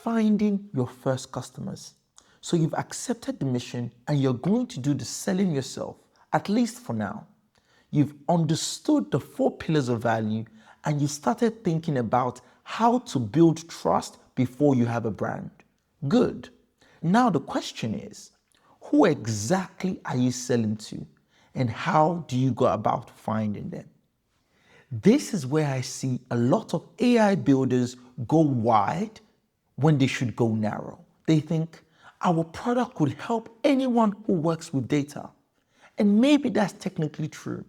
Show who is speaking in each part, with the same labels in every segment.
Speaker 1: finding your first customers. So you've accepted the mission and you're going to do the selling yourself, at least for now. You've understood the 4 pillars of value and you started thinking about how to build trust before you have a brand. Good. Now the question is, who exactly are you selling to and how do you go about finding them? This is where I see a lot of AI builders go wide when they should go narrow. They think our product could help anyone who works with data. And maybe that's technically true,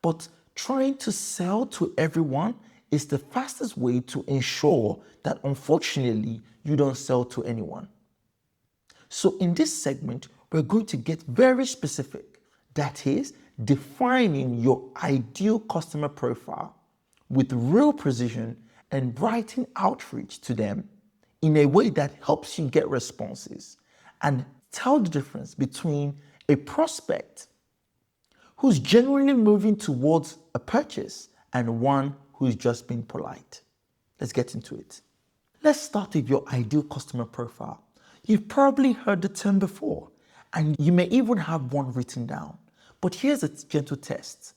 Speaker 1: but trying to sell to everyone is the fastest way to ensure that unfortunately you don't sell to anyone. So in this segment, we're going to get very specific. That is, defining your ideal customer profile with real precision and writing outreach to them in a way that helps you get responses and tell the difference between a prospect who's genuinely moving towards a purchase and one who's just being polite. Let's get into it. Let's start with your ideal customer profile. You've probably heard the term before, and you may even have one written down. But here's a gentle test.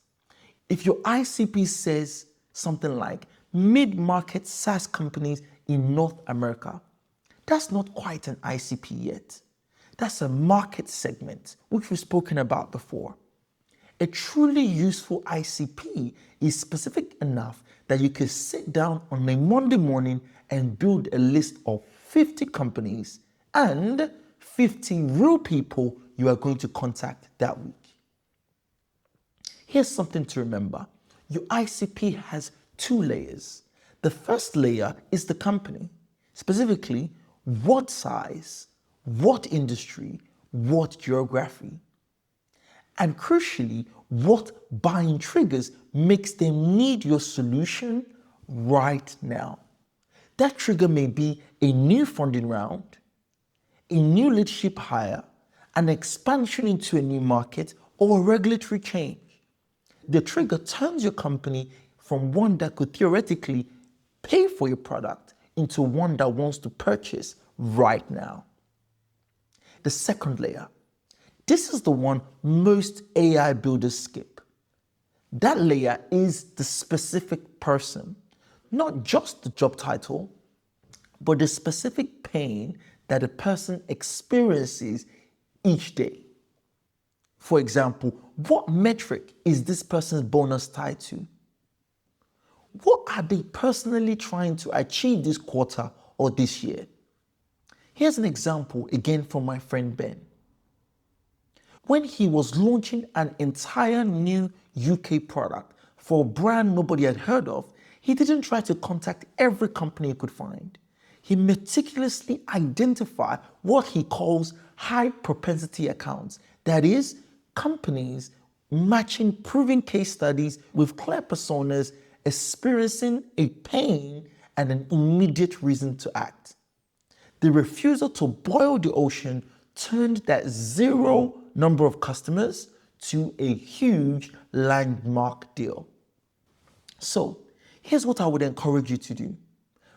Speaker 1: If your ICP says something like mid-market SaaS companies in North America, that's not quite an ICP yet. That's a market segment, which we've spoken about before. A truly useful ICP is specific enough that you can sit down on a Monday morning and build a list of 50 companies and 50 real people you are going to contact that week. Here's something to remember. Your ICP has 2 layers. The first layer is the company, specifically what size, what industry, what geography. And crucially, what buying triggers makes them need your solution right now. That trigger may be a new funding round, a new leadership hire, an expansion into a new market, or a regulatory change. The trigger turns your company from one that could theoretically pay for your product into one that wants to purchase right now. The second layer. This is the one most AI builders skip. That layer is the specific person, not just the job title, but the specific pain that a person experiences each day. For example, what metric is this person's bonus tied to? What are they personally trying to achieve this quarter or this year? Here's an example again from my friend Ben. When he was launching an entire new UK product for a brand nobody had heard of, he didn't try to contact every company he could find. He meticulously identified what he calls high propensity accounts. That is, companies matching proven case studies with clear personas experiencing a pain and an immediate reason to act. The refusal to boil the ocean turned that 0 number of customers to a huge landmark deal. So here's what I would encourage you to do.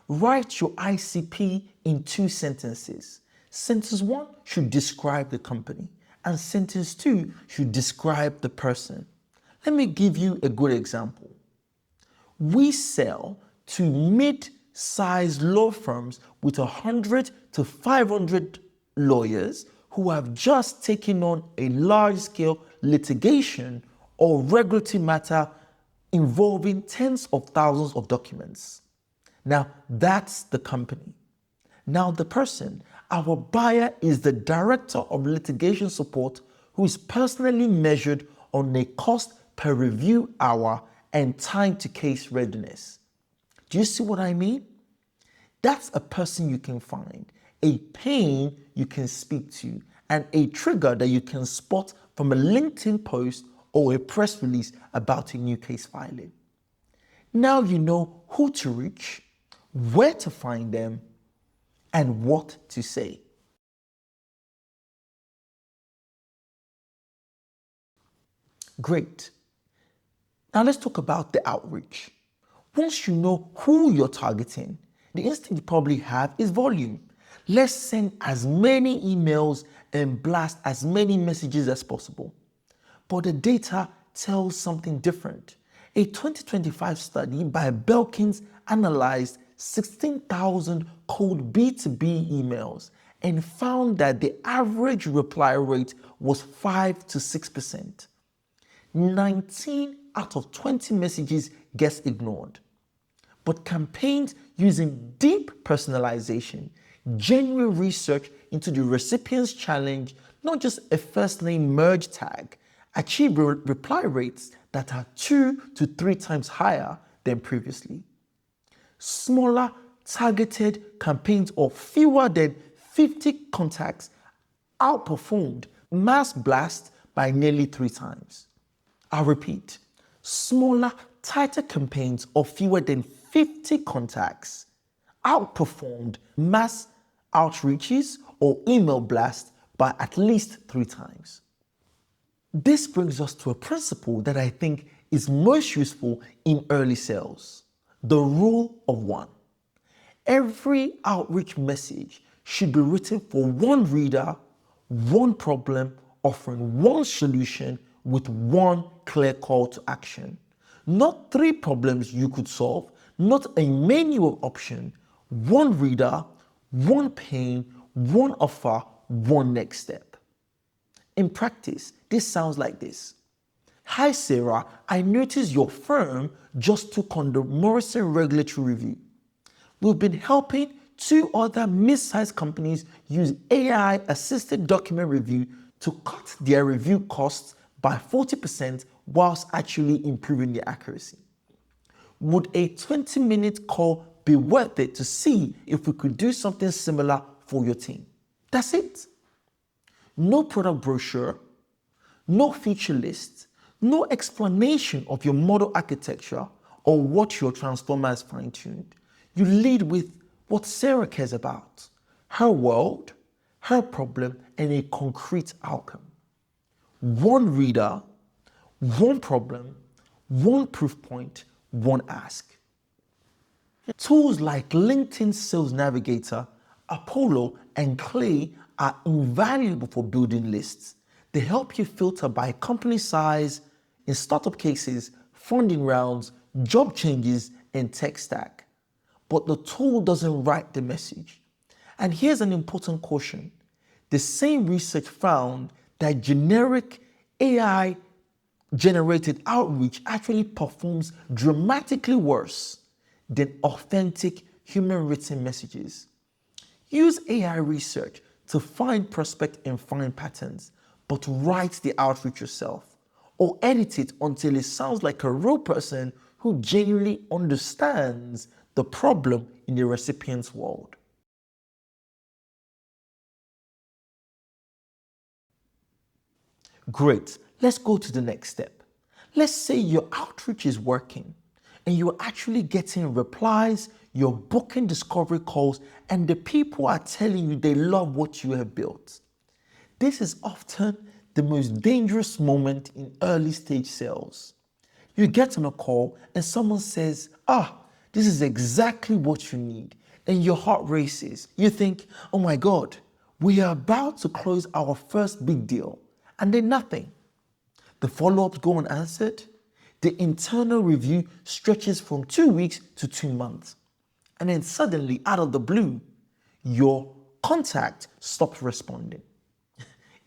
Speaker 1: Write your ICP in 2 sentences. Sentence 1 should describe the company, and sentence 2 should describe the person. Let me give you a good example. We sell to mid-sized law firms with 100 to 500 lawyers who have just taken on a large-scale litigation or regulatory matter involving tens of thousands of documents. Now, that's the company. Now, the person, our buyer, is the director of litigation support who is personally measured on a cost per review hour and time to case readiness. Do you see what I mean? That's a person you can find, a pain you can speak to, and a trigger that you can spot from a LinkedIn post or a press release about a new case filing. Now you know who to reach, where to find them, and what to say. Great. Now let's talk about the outreach. Once you know who you're targeting, The instinct you probably have is volume. Let's send as many emails and blast as many messages as possible. But the data tells something different. A 2025 study by Belkins analyzed 16,000 cold B2B emails and found that the average reply rate was 5 to 6%. 19 out of 20 messages gets ignored. But campaigns using deep personalization, genuine research into the recipient's challenge, not just a first name merge tag, achieve reply rates that are 2 to 3 times higher than previously. Smaller, targeted campaigns of fewer than 50 contacts outperformed mass blast by nearly 3 times. I'll repeat, smaller, tighter campaigns of fewer than 50 contacts outperformed mass outreaches or email blasts by at least 3 times. This brings us to a principle that I think is most useful in early sales: the rule of 1. Every outreach message should be written for one reader, one problem, offering one solution with one clear call to action. Not 3 problems you could solve, not a menu of options, one reader, one pain, one offer, one next step. In practice, this sounds like this. Hi Sarah, I noticed your firm just took on the Morrison regulatory review. We've been helping 2 other mid-sized companies use AI-assisted document review to cut their review costs by 40% whilst actually improving their accuracy. Would a 20-minute call be worth it to see if we could do something similar for your team? That's it. No product brochure, no feature list, no explanation of your model architecture or what your transformer has fine-tuned. You lead with what Sarah cares about: her world, her problem, and a concrete outcome. One reader, one problem, one proof point, one ask. Tools like LinkedIn Sales Navigator, Apollo, and Clay are invaluable for building lists. They help you filter by company size, in startup cases, funding rounds, job changes, and tech stack. But the tool doesn't write the message. And here's an important caution. The same research found that generic AI-generated outreach actually performs dramatically worse than authentic human-written messages. Use AI research to find prospect and find patterns, but write the outreach yourself, or edit it until it sounds like a real person who genuinely understands the problem in the recipient's world. Great, let's go to the next step. Let's say your outreach is working and you're actually getting replies, you're booking discovery calls, and the people are telling you they love what you have built. This is often the most dangerous moment in early stage sales. You get on a call and someone says, this is exactly what you need. And your heart races. You think, oh my God, we are about to close our first big deal. And then nothing. The follow-ups go unanswered. The internal review stretches from 2 weeks to 2 months. And then suddenly, out of the blue, your contact stops responding.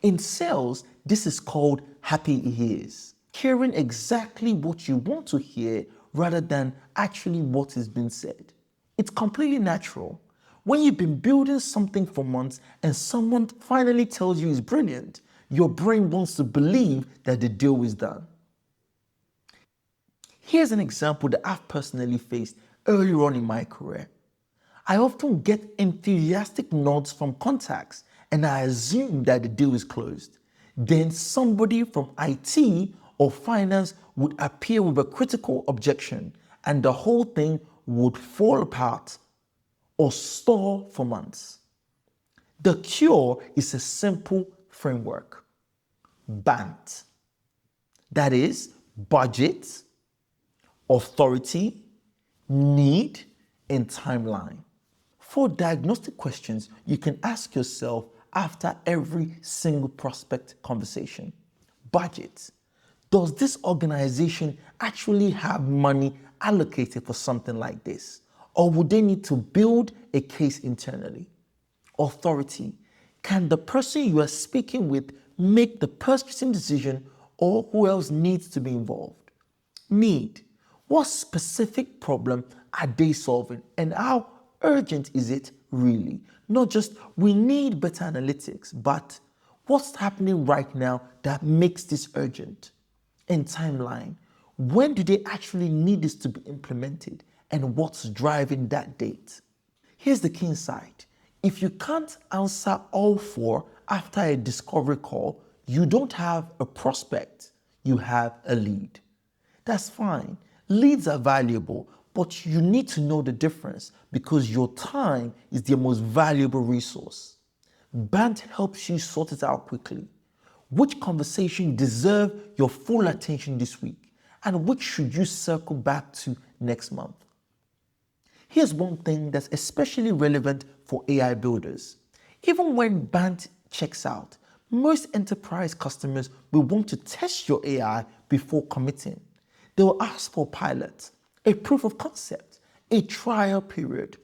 Speaker 1: In sales, this is called happy ears. Hearing exactly what you want to hear rather than actually what has been said. It's completely natural. When you've been building something for months and someone finally tells you it's brilliant, your brain wants to believe that the deal is done. Here's an example that I've personally faced early on in my career. I often get enthusiastic nods from contacts and I assume that the deal is closed. Then somebody from IT or finance would appear with a critical objection and the whole thing would fall apart or stall for months. The cure is a simple framework: BANT. That is budget, authority, need, and timeline. 4 diagnostic questions you can ask yourself after every single prospect conversation. Budget. Does this organization actually have money allocated for something like this? Or would they need to build a case internally? Authority. Can the person you are speaking with make the purchasing decision, or who else needs to be involved? Need. What specific problem are they solving, and how urgent is it really? Not just we need better analytics, but what's happening right now that makes this urgent? And timeline. When do they actually need this to be implemented, and what's driving that date? Here's the key insight. If you can't answer all 4 after a discovery call, you don't have a prospect, you have a lead. That's fine. Leads are valuable, but you need to know the difference because your time is the most valuable resource. Bant helps you sort it out quickly. Which conversation deserve your full attention this week, and which should you circle back to next month? Here's one thing that's especially relevant for AI builders. Even when Bant checks out, most enterprise customers will want to test your AI before committing. They will ask for a pilot, a proof of concept, a trial period.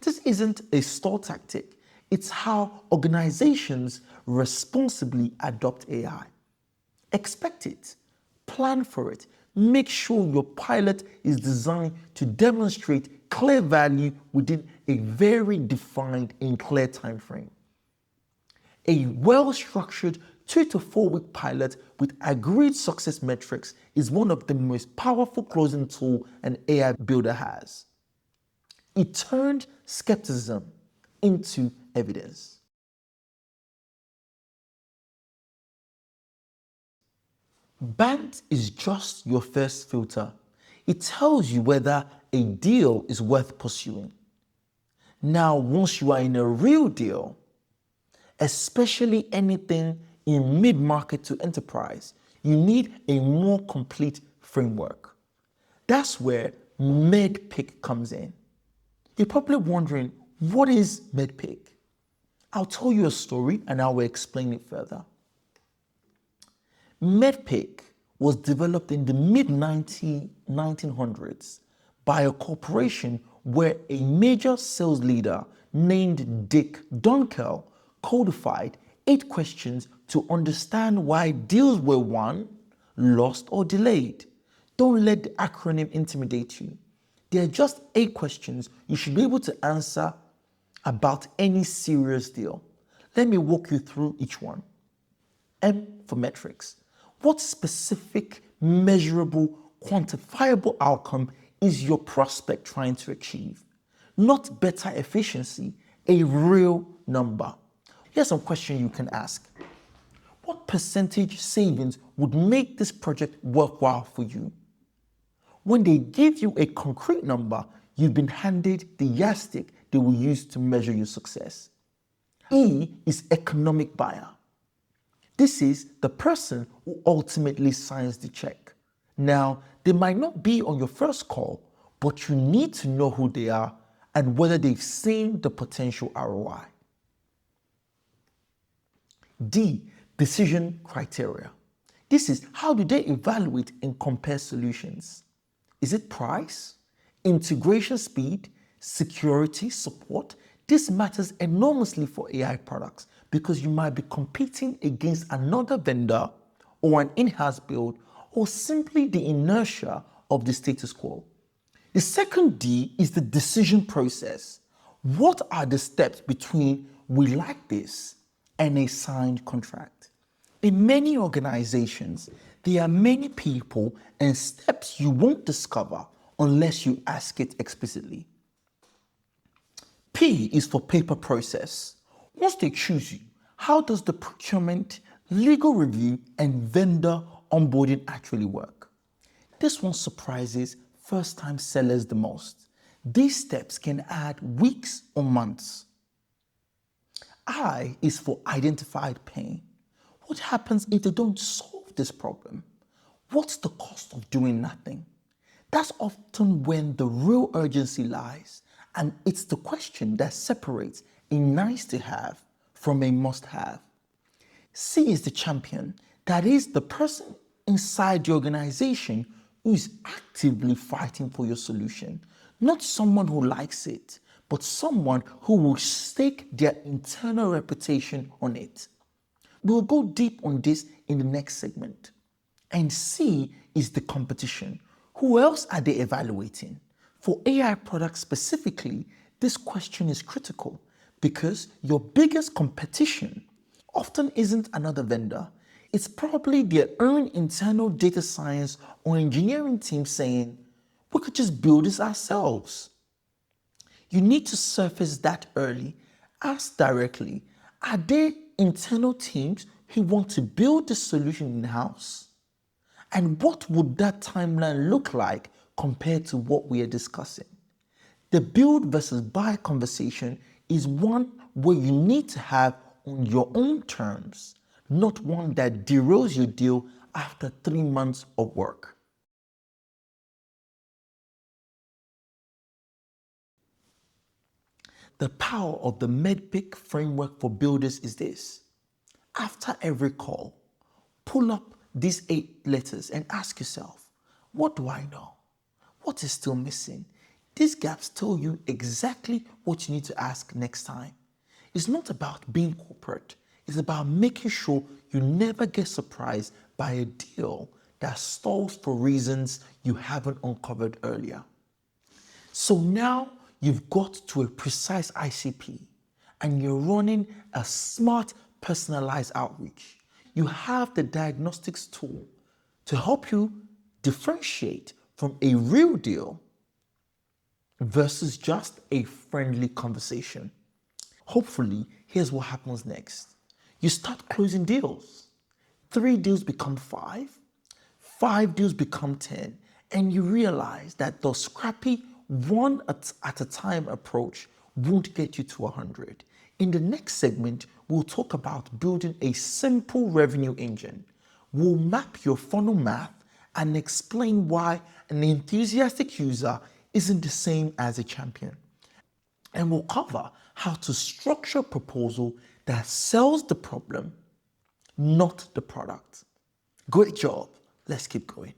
Speaker 1: This isn't a stall tactic. It's how organizations responsibly adopt AI. Expect it, plan for it, make sure your pilot is designed to demonstrate clear value within a very defined and clear time frame. A well-structured 2 to 4 week pilot with agreed success metrics is one of the most powerful closing tools an AI builder has. It turned skepticism into evidence. Bant is just your first filter. It tells you whether a deal is worth pursuing. Now, once you are in a real deal, especially anything in mid-market to enterprise, you need a more complete framework. That's where MEDDPICC comes in. You're probably wondering, what is MEDDPICC? I'll tell you a story and I will explain it further. MEDDPICC was developed in the mid-1900s by a corporation where a major sales leader named Dick Dunkel codified 8 questions to understand why deals were won, lost, or delayed. Don't let the acronym intimidate you. They are just 8 questions you should be able to answer about any serious deal. Let me walk you through each one. M for metrics. What specific, measurable, quantifiable outcome is your prospect trying to achieve? Not better efficiency, a real number. Here's some questions you can ask. What percentage savings would make this project worthwhile for you? When they give you a concrete number, you've been handed the yardstick they will use to measure your success. E is economic buyer. This is the person who ultimately signs the check. Now, they might not be on your first call, but you need to know who they are and whether they've seen the potential ROI. D, decision criteria. This is how do they evaluate and compare solutions? Is it price, integration speed, security, support? This matters enormously for AI products because you might be competing against another vendor or an in-house build or simply the inertia of the status quo. The second D is the decision process. What are the steps between we like this and a signed contract? In many organizations, there are many people and steps you won't discover unless you ask it explicitly. P is for paper process. Once they choose you, how does the procurement, legal review, and vendor onboarding actually work? This one surprises first-time sellers the most. These steps can add weeks or months. I is for identified pain. What happens if they don't solve this problem? What's the cost of doing nothing? That's often when the real urgency lies. And it's the question that separates a nice to have from a must have. C is the champion. That is the person inside the organization who is actively fighting for your solution. Not someone who likes it, but someone who will stake their internal reputation on it. We'll go deep on this in the next segment. And C is the competition. Who else are they evaluating? For AI products specifically, this question is critical because your biggest competition often isn't another vendor. It's probably their own internal data science or engineering team saying, we could just build this ourselves. You need to surface that early. Ask directly, are there internal teams who want to build the solution in-house? And what would that timeline look like compared to what we are discussing? The build versus buy conversation is one where you need to have on your own terms, not one that derails your deal after 3 months of work. The power of the MEDDPICC framework for builders is this. After every call, pull up these 8 letters and ask yourself, what do I know? What is still missing? These gaps tell you exactly what you need to ask next time. It's not about being corporate. It's about making sure you never get surprised by a deal that stalls for reasons you haven't uncovered earlier. So now you've got to a precise ICP and you're running a smart, personalized outreach. You have the diagnostics tool to help you differentiate from a real deal versus just a friendly conversation. Hopefully, here's what happens next. You start closing deals. 3 deals become 5, 5 deals become 10, and you realize that the scrappy one at a time approach won't get you to 100. In the next segment, we'll talk about building a simple revenue engine. We'll map your funnel math and explain why an enthusiastic user isn't the same as a champion. And we'll cover how to structure a proposal that sells the problem, not the product. Great job. Let's keep going.